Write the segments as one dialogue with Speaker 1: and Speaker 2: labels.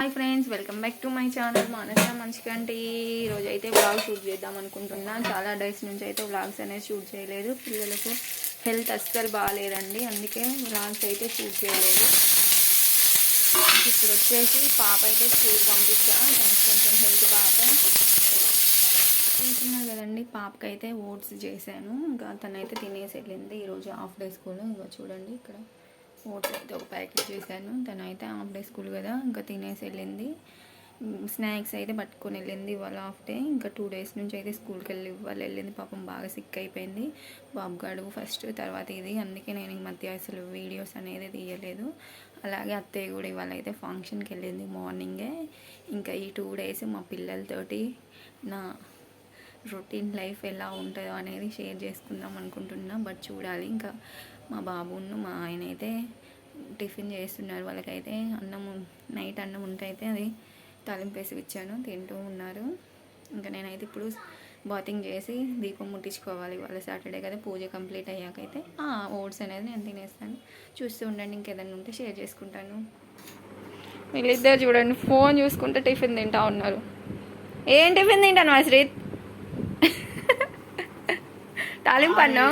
Speaker 1: Hi friends, welcome back to my channel Manasa Manchikanti. ఈరోజు అయితే vlog shoot చేద్దాం అనుకుంటున్నాను. చాలా డేస్ నుంచి అయితే వ్లాగ్స్ అనేది షూట్ చేయలేదు. పిల్లలకు హెల్త్ అస్సలు బాగాలేదండి, అందుకే వ్లాగ్స్ అయితే షూట్ చేయలేదు. ఇప్పుడు వచ్చేసి పాప అయితే స్కూల్ పంపిస్తాను. తనకు కొంచెం హెల్త్ బాగా చూస్తున్నారు కదండి. పాపకైతే ఓట్స్ చేశాను, ఇంకా తనైతే తినేసి వెళ్ళింది. ఈరోజు హాఫ్ డే స్కూల్. ఇంకా చూడండి, ఇక్కడ ఓట్స్ అయితే ఒక ప్యాకెట్ చేశాను. తనైతే హాఫ్ డే స్కూల్ కదా, ఇంకా తినేసి వెళ్ళింది. స్నాక్స్ అయితే పట్టుకొని వెళ్ళింది ఇవాళ హాఫ్ డే. ఇంకా 2 days నుంచి అయితే స్కూల్కి వెళ్ళింది. పాపం బాగా సిక్ అయిపోయింది. బాబుగాడు ఫస్ట్, తర్వాత ఇది. అందుకే నేను ఈ మధ్య అసలు వీడియోస్ అనేది తీయలేదు. అలాగే అత్తయ్య కూడా ఇవాళ అయితే ఫంక్షన్కి వెళ్ళింది మార్నింగే. ఇంకా ఈ 2 days మా పిల్లలతోటి నా రొటీన్ లైఫ్ ఎలా ఉంటుందో అనేది షేర్ చేసుకుందాం అనుకుంటున్నా. బట్ చూడాలి. ఇంకా మా బాబును మా ఆయన అయితే టిఫిన్ చేస్తున్నారు. వాళ్ళకైతే నైట్ అన్నం ఉంటే అయితే అది తాలింపేసి ఇచ్చాను, తింటూ ఉన్నారు. ఇంకా నేనైతే ఇప్పుడు బాతింగ్ చేసి దీపం ముట్టించుకోవాలి. వాళ్ళ సాటర్డే కదా, పూజ కంప్లీట్ అయ్యాకైతే ఓట్స్ అనేది నేను తినేస్తాను. చూస్తూ ఉండండి, ఇంకేదైనా ఉంటే షేర్ చేసుకుంటాను. వీళ్ళిద్దరు చూడండి, ఫోన్ చూసుకుంటే టిఫిన్ తింటా ఉన్నారు. ఏం టిఫిన్ తింటాను శ్రీత్? తాలింపు అన్నం.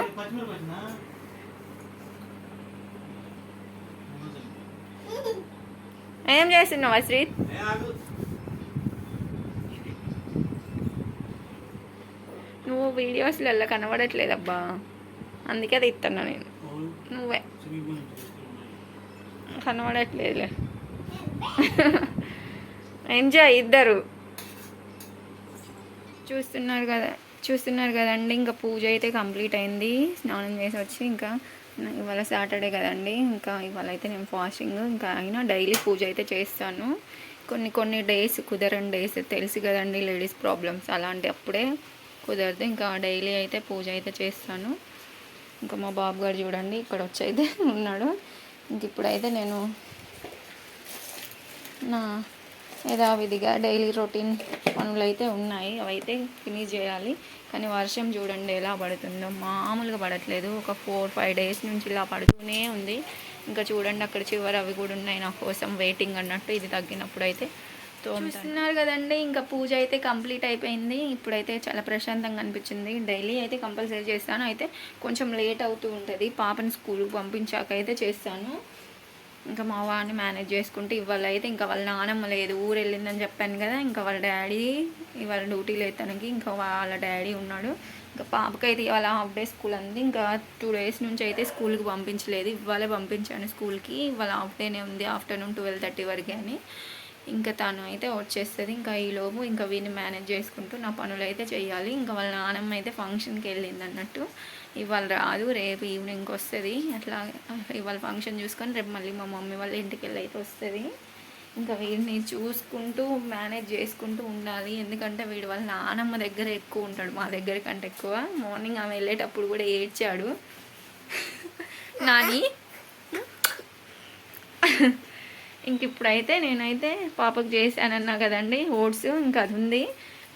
Speaker 1: ఏం చేస్తున్నావా శ్రీత్? నువ్వు వీడియోస్లలో కనబడట్లేదబ్బా, అందుకే అది ఇస్తున్నా నేను. నువ్వే కనబడట్లేదులే. ఎంజాయ్ ఇద్దరు. చూస్తున్నారు కదండి. ఇంకా పూజ అయితే కంప్లీట్ అయింది. స్నానం చేసి వచ్చి, ఇంకా ఇవాళ సాటర్డే కదండి, ఇంకా ఇవాళ అయితే నేను ఫాస్టింగ్. ఇంకా అయినా డైలీ పూజ అయితే చేస్తాను. కొన్ని డేస్ కుదరని డేస్ తెలుసు కదండి, లేడీస్ ప్రాబ్లమ్స్ అలాంటి అప్పుడే కుదరదు. ఇంకా డైలీ అయితే పూజ అయితే చేస్తాను. ఇంకా మా బాబు గారు చూడండి ఇక్కడ వచ్చి అయితే ఉన్నాడు. ఇంక ఇప్పుడైతే నేను నా యథావిధిగా డైలీ రొటీన్ పనులు అయితే ఉన్నాయి, అవైతే ఫినిష్ చేయాలి. కానీ వర్షం చూడండి ఎలా పడుతుందో, మామూలుగా పడట్లేదు. ఒక 4-5 days నుంచి ఇలా పడుతూనే ఉంది. ఇంకా చూడండి అక్కడ చివరి అవి కూడా ఉన్నాయి నా కోసం వెయిటింగ్ అన్నట్టు. ఇది తగ్గినప్పుడు అయితే చూస్తున్నారు కదండి. ఇంకా పూజ అయితే కంప్లీట్ అయిపోయింది. ఇప్పుడైతే చాలా ప్రశాంతంగా అనిపించింది. డైలీ అయితే కంపల్సరీ చేస్తాను, అయితే కొంచెం లేట్ అవుతూ ఉంటుంది. పాపని స్కూల్కి పంపించాక అయితే చేస్తాను. ఇంకా మా వాడిని మేనేజ్ చేసుకుంటే ఇవాళ అయితే ఇంకా వాళ్ళ నానమ్మ లేదు, ఊరు వెళ్ళిందని చెప్పాను కదా. ఇంకా వాళ్ళ డాడీ ఇవాళ డ్యూటీ లేదు తనకి, ఇంకా వాళ్ళ డాడీ ఉన్నాడు. ఇంకా పాపకైతే ఇవాళ హాఫ్ డే స్కూల్ అంది. ఇంకా 2 days నుంచి అయితే స్కూల్కి పంపించలేదు. ఇవాళ పంపించాను స్కూల్కి. ఇవాళ హాఫ్ డేనే ఉంది, ఆఫ్టర్నూన్ 12:30 వరకు అని. ఇంకా తను అయితే వచ్చేస్తుంది. ఇంకా ఈలోపు ఇంకా వీడిని మేనేజ్ చేసుకుంటూ నా పనులు అయితే చేయాలి. ఇంకా వాళ్ళ నానమ్మ అయితే ఫంక్షన్కి వెళ్ళింది అన్నట్టు. ఇవాళ రాదు, రేపు ఈవినింగ్కి వస్తుంది. అట్లా ఇవాళ ఫంక్షన్ చూసుకొని రేపు మళ్ళీ మా మమ్మీ వాళ్ళ ఇంటికి వెళ్ళి అయితే వస్తుంది. ఇంకా వీడిని చూసుకుంటూ మేనేజ్ చేసుకుంటూ ఉండాలి. ఎందుకంటే వీడు వాళ్ళ నానమ్మ దగ్గర ఎక్కువ ఉంటాడు, మా దగ్గర కంటే ఎక్కువ. మార్నింగ్ ఆమె వెళ్ళేటప్పుడు కూడా ఏడ్చాడు, నాని. ఇంక ఇప్పుడైతే నేనైతే పాపకు చేశానన్నా కదండి ఓట్స్, ఇంకా అది ఉంది.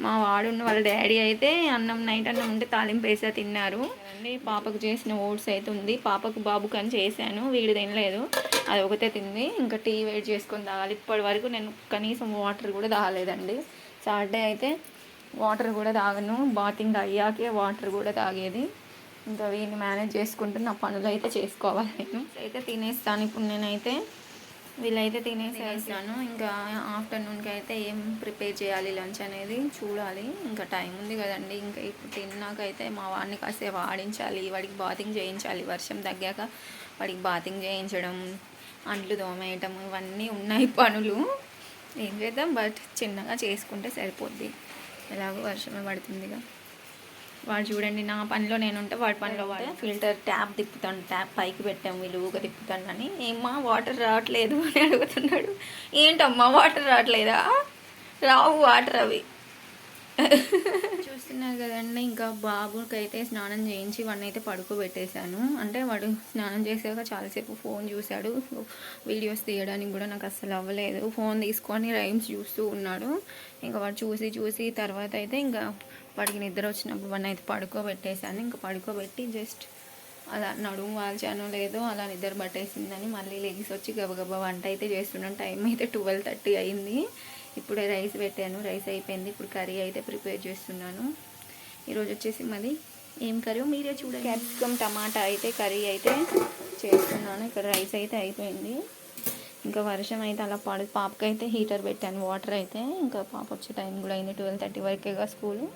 Speaker 1: మా వాడున్న వాళ్ళ డాడీ అయితే నైట్ అన్నం ఉంటే తాలింపు వేసా తిన్నారు అండి. పాపకు చేసిన ఓట్స్ అయితే ఉంది. పాపకు బాబుకు అని చేశాను, వీడు తినలేదు, అది ఒకటే తింది. ఇంకా టీ వెయిట్ చేసుకొని తాగాలి. ఇప్పటి వరకు నేను కనీసం వాటర్ కూడా తాగలేదండి. సాటర్డే అయితే వాటర్ కూడా తాగను, బాతింగ్ అయ్యాకే వాటర్ కూడా తాగేది. ఇంకా వీడిని మేనేజ్ చేసుకుంటూ నా పనులు అయితే చేసుకోవాలి. నేను అయితే తినేస్తాను ఇప్పుడు. నేనైతే వీళ్ళైతే తినేసేస్తాను. ఇంకా ఆఫ్టర్నూన్కి అయితే ఏం ప్రిపేర్ చేయాలి లంచ్ అనేది చూడాలి. ఇంకా టైం ఉంది కదండి. ఇంకా ఇప్పుడు తిన్నాకైతే మా వాడిని కాసేపు ఆడించాలి, వాడికి బాతింగ్ చేయించాలి. వర్షం తగ్గాక వాడికి బాతింగ్ చేయించడం, అంట్లు తోమేయటం, ఇవన్నీ ఉన్నాయి పనులు. ఏం చేద్దాం, బట్ చిన్నగా చేసుకుంటే సరిపోద్ది. ఎలాగో వర్షమే పడుతుందిగా. వాడు చూడండి, నా పనిలో నేనుంటే వాడి పనిలో వాడు ఫిల్టర్ ట్యాప్ తిప్పుతాను. ట్యాప్ పైకి పెట్టాము, విలువగా తిప్పుతాను అని. ఏమ్మా వాటర్ రావట్లేదు అని అడుగుతున్నాడు. ఏంటమ్మా వాటర్ రావట్లేదా? రావు వాటర్ అవి. చూస్తున్నారు కదండి. ఇంకా బాబుకి అయితే స్నానం చేయించి వాడిని అయితే పడుకోబెట్టేశాను. అంటే వాడు స్నానం చేసాక చాలాసేపు ఫోన్ చూశాడు. వీడియోస్ తీయడానికి కూడా నాకు అస్సలు అవ్వలేదు. ఫోన్ తీసుకొని రైమ్స్ చూస్తూ ఉన్నాడు. ఇంకా వాడు చూసి తర్వాత అయితే ఇంకా వాడికి నిద్ర వచ్చినప్పుడు వాడిని అయితే పడుకోబెట్టేశాను. ఇంకా పడుకోబెట్టి జస్ట్ అలా నడుము వాల్చానో లేదో అలా నిద్ర పట్టేసిందని మళ్ళీ లెగిసి వచ్చి గబగబా వంట అయితే చేస్తున్నాను. టైం అయితే 12:30 అయింది. ఇప్పుడే రైస్ పెట్టాను, రైస్ అయిపోయింది. ఇప్పుడు కర్రీ అయితే ప్రిపేర్ చేస్తున్నాను. ఈరోజు వచ్చేసి మాది ఏం కర్రీ మీరే చూడండి. క్యాప్సికమ్ టమాటా అయితే కర్రీ అయితే చేస్తున్నాను. ఇక్కడ రైస్ అయితే అయిపోయింది. ఇంకా వర్షం అయితే అలా పాపకైతే హీటర్ పెట్టాను వాటర్ అయితే. ఇంకా పాప వచ్చే టైం కూడా అయింది, 12:30 వరకేగా స్కూలు.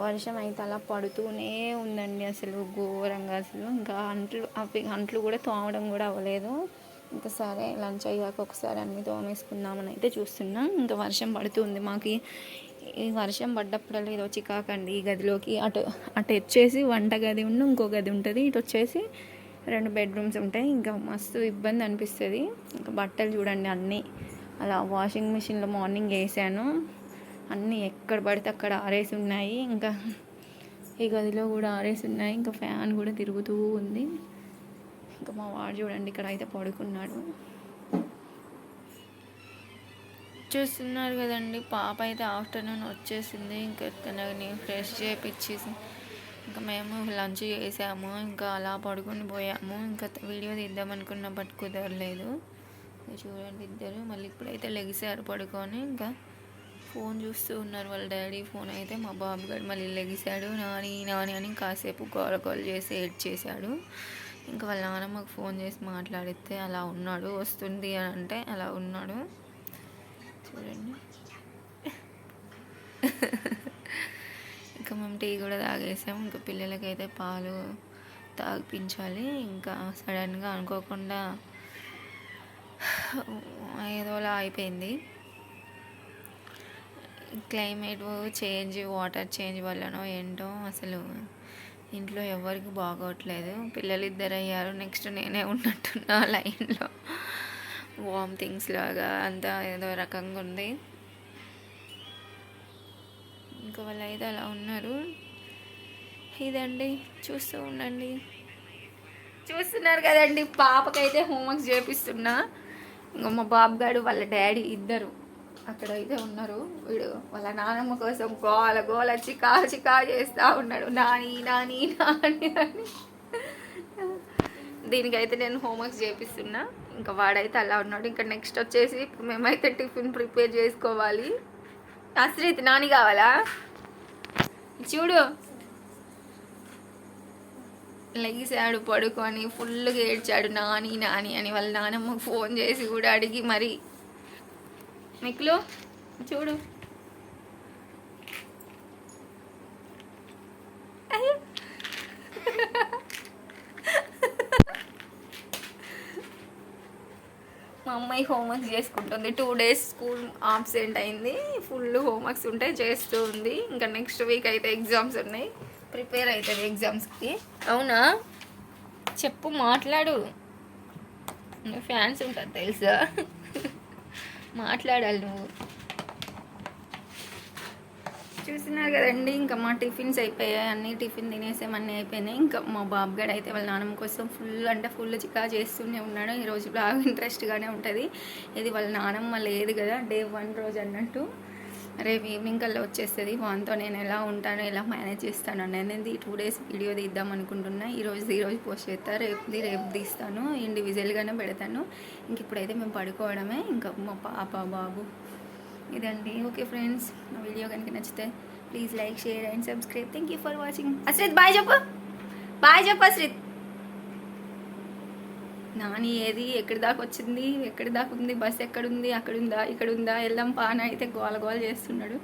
Speaker 1: వర్షం అయితే అలా పడుతూనే ఉందండి, అసలు ఘోరంగా. అసలు ఇంకా అంట్లు కూడా తోమడం కూడా అవ్వలేదు. ఇంకా సరే లంచ్ అయ్యాక ఒకసారి అన్నీ తోమేసుకుందామని అయితే చూస్తున్నాం. ఇంకా వర్షం పడుతుంది. మాకు ఈ వర్షం పడ్డప్పుడల్లా ఏదో చికాకండి. ఈ గదిలోకి అటు వచ్చేసి వంట గది ఉండి ఇంకో గది ఉంటుంది, ఇటు వచ్చేసి 2 బెడ్రూమ్స్ ఉంటాయి. ఇంకా మస్తు ఇబ్బంది అనిపిస్తుంది. ఇంకా బట్టలు చూడండి అన్నీ అలా వాషింగ్ మిషన్లో మార్నింగ్ వేసాను, అన్నీ ఎక్కడ పడితే అక్కడ ఆరేసి ఉన్నాయి. ఇంకా ఈ గదిలో కూడా ఆరేసి ఉన్నాయి. ఇంకా ఫ్యాన్ కూడా తిరుగుతూ ఉంది. ఇంకా మా వాడు చూడండి ఇక్కడ అయితే పడుకున్నాడు. చూస్తున్నారు కదండి, పాప అయితే ఆఫ్టర్నూన్ వచ్చేసింది. ఇంకా తనని ఫ్రెష్ చేయించేసి ఇంకా మేము లంచ్ చేసాము. ఇంకా అలా పడుకొని పోయాము. ఇంకా వీడియో తీద్దామనుకున్న బట్ కుదరలేదు. చూడండి ఇద్దరు మళ్ళీ ఇప్పుడైతే లెగిసారు పడుకొని. ఇంకా ఫోన్ చూస్తూ ఉన్నారు వాళ్ళ డాడీ. ఫోన్ అయితే మా బాబు గారు మళ్ళీ లెగిసాడు, నాని నాని అని కాసేపు కాల్ చేసి ఏడ్చేసాడు. ఇంకా వాళ్ళ నాన్నమ్మకు ఫోన్ చేసి మాట్లాడితే అలా ఉన్నాడు, వస్తుంది అని అంటే అలా ఉన్నాడు. చూడండి ఇంకా మేము టీ కూడా తాగేసాం. ఇంకా పిల్లలకైతే పాలు తాగిపించాలి. ఇంకా సడన్గా అనుకోకుండా ఏదోలా అయిపోయింది. క్లైమేట్ చేంజ్, వాటర్ చేంజ్ వల్లనో ఏంటో అసలు ఇంట్లో ఎవరికి బాగోట్లేదు. పిల్లలు 2 అయ్యారు, నెక్స్ట్ నేనే ఉన్నట్టున్నా లైన్లో. వామిటింగ్స్ లాగా అంతా ఏదో రకంగా ఉంది. ఇంకా వాళ్ళు అయితే అలా ఉన్నారు. ఇదండి, చూస్తూ ఉండండి. చూస్తున్నారు కదండి, పాపకైతే హోంవర్క్స్ చేపిస్తున్నా. ఇంకా మా బాబు గారు వాళ్ళ డాడీ ఇద్దరు అక్కడైతే ఉన్నారు. వీడు వాళ్ళ నానమ్మ కోసం గోల చికా చేస్తూ ఉన్నాడు, నాని నాని నాని అని. దీనికైతే నేను హోంవర్క్స్ చేపిస్తున్నా. ఇంకా వాడైతే అలా ఉన్నాడు. ఇంకా నెక్స్ట్ వచ్చేసి ఇప్పుడు మేమైతే టిఫిన్ ప్రిపేర్ చేసుకోవాలి. అశ్రిత్ నాని కావాలా చూడు, లెగిసాడు పడుకొని ఫుల్గా ఏడ్చాడు నాని నాని అని. వాళ్ళ నానమ్మకు ఫోన్ చేసి కూడా అడిగి మరి మిక్కులు చూడు. మా అమ్మాయి హోంవర్క్ చేసుకుంటుంది. 2 days స్కూల్ ఆబ్సెంట్ అయింది, ఫుల్ హోంవర్క్స్ ఉంటాయి చేస్తూ ఉంది. ఇంకా నెక్స్ట్ వీక్ అయితే ఎగ్జామ్స్ ఉన్నాయి, ప్రిపేర్ అవుతుంది ఎగ్జామ్స్కి. అవునా చెప్పు, మాట్లాడు. ఫ్యాన్స్ ఉంటారు తెలుసా, మాట్లాడాలి నువ్వు. చూస్తున్నారు కదండి, ఇంకా మా టిఫిన్స్ అయిపోయాయి. అన్నీ టిఫిన్ తినేసాం, అన్నీ అయిపోయినాయి. ఇంకా మా బాబు గడు అయితే వాళ్ళ నాన్నమ్మ కోసం ఫుల్ చికా చేస్తూనే ఉన్నాడు. ఈరోజు బాగా ఇంట్రెస్ట్గానే ఉంటుంది. ఇది వాళ్ళ నాన్నమ్మ లేదు కదా, Day 1 రోజు అన్నట్టు. రేపు ఈవినింగ్ కల్లా వచ్చేస్తుంది. వాంతో నేను ఎలా ఉంటానో, ఎలా మేనేజ్ చేస్తాను అనేది 2 days వీడియో తీద్దాం అనుకుంటున్నా. ఈరోజు పోస్ట్ చేస్తా, రేపు తీస్తాను, ఇండివిజువల్గానే పెడతాను. ఇంక ఇప్పుడైతే మేము పడుకోవడమే. ఇంకా మా పాప బాబు ఇదండి. ఓకే ఫ్రెండ్స్, నా వీడియో కనుక నచ్చితే please like, share and subscribe. Thank you for watching. Ashrith bye చెప్పు, అశ్రిత్. నాని ఏది ఎక్కడి దాకా వచ్చింది, ఎక్కడి దాకా ఉంది, బస్ ఎక్కడుంది, అక్కడుందా, ఇక్కడుందా, వెళ్దాం పాన అయితే గోల చేస్తున్నాడు.